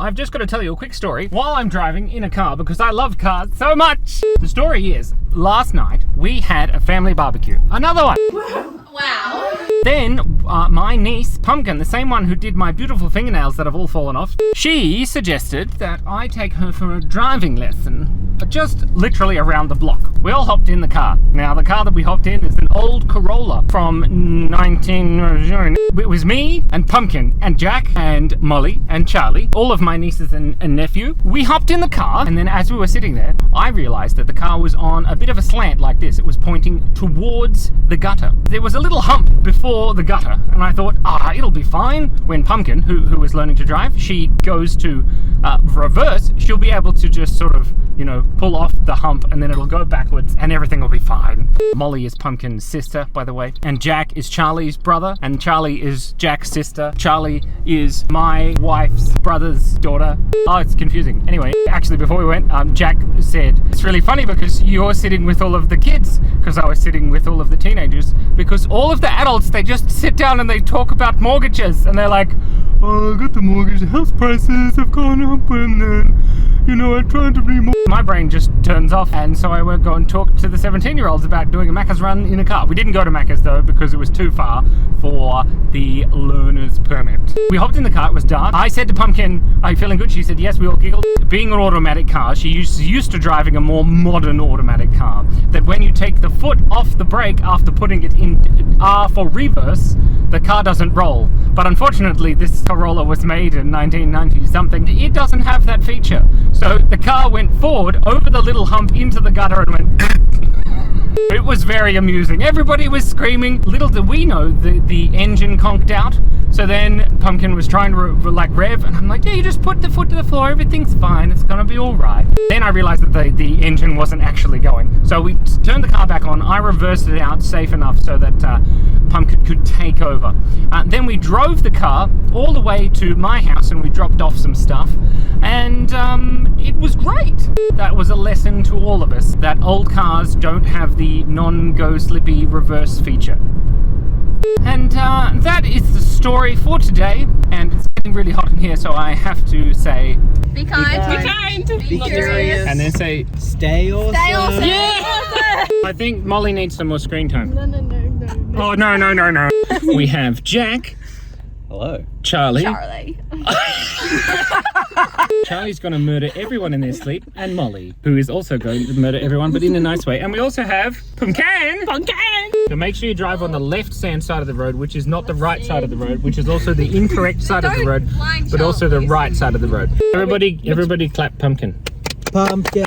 I've just got to tell you a quick story while I'm driving in a car because I love cars so much. The story is, last night we had a family barbecue. Another one. Wow. Then my niece, Pumpkin, the same one who did my beautiful fingernails that have all fallen off, she suggested that I take her for a driving lesson, just literally around the block. We all hopped in the car. Now, the car that we hopped in is an old Corolla from 19... It was me and Pumpkin and Jack and Molly and Charlie, all of my nieces and nephew. We hopped in the car, and then as we were sitting there, I realized that the car was on a bit of a slant like this. It was pointing towards the gutter. There was a little hump before the gutter, and I thought, it'll be fine. When Pumpkin, who was learning to drive, she goes to reverse, she'll be able to just sort of, pull off the hump, and then it'll go backwards and everything will be fine. Molly is Pumpkin's sister, by the way, and Jack is Charlie's brother, and Charlie is Jack's sister. Charlie is my wife's brother's daughter. Oh, it's confusing. Anyway, actually, before we went, Jack said, it's really funny because you're sitting with all of the kids, because I was sitting with all of the teenagers, because all of the adults, they just sit down and they talk about mortgages, and they're like, oh, I got the mortgage, the house prices have gone up, and then, I'm trying to be more. My brain just turns off, and so I won't go and talk to the 17-year-olds about doing a Macca's run in a car. We didn't go to Macca's though, because it was too far for the learner's permit. We hopped in the car, it was dark. I said to Pumpkin, are you feeling good? She said yes, we all giggled. Being an automatic car, she's used to driving a more modern automatic car, that when you take the foot off the brake after putting it in R for reverse, the car doesn't roll. But unfortunately, this Corolla was made in 1990 something. It doesn't have that feature. So the car went forward over the little hump into the gutter and went It was very amusing. Everybody was screaming. Little did we know the engine conked out. So then Pumpkin was trying to rev, and I'm like, yeah, you just put the foot to the floor, everything's fine, it's gonna be all right. Then I realized that the engine wasn't actually going. So we turned the car back on. I reversed it out safe enough so that Pumpkin could take over. Then we drove the car all the way to my house and we dropped off some stuff, and it was great. That was a lesson to all of us that old cars don't have the non-go slippy reverse feature. And that is the story for today, and it's getting really hot in here, so I have to say, be kind, be curious, and then say, stay awesome. Yeah! I think Molly needs some more screen time. No. Oh, no. We have Jack. Hello. Charlie. Charlie's going to murder everyone in their sleep, and Molly, who is also going to murder everyone, but in a nice way. And we also have Pumpkin. So make sure you drive on the left-hand side of the road, which is not the right side of the road, which is also the incorrect side of the road, but also the right side of the road. Everybody clap Pumpkin. Pumpkin,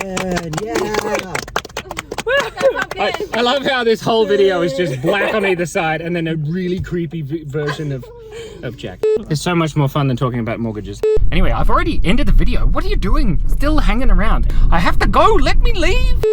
yeah! I love how this whole video is just black on either side and then a really creepy version of Jack. It's so much more fun than talking about mortgages. Anyway, I've already ended the video. What are you doing? Still hanging around. I have to go. Let me leave.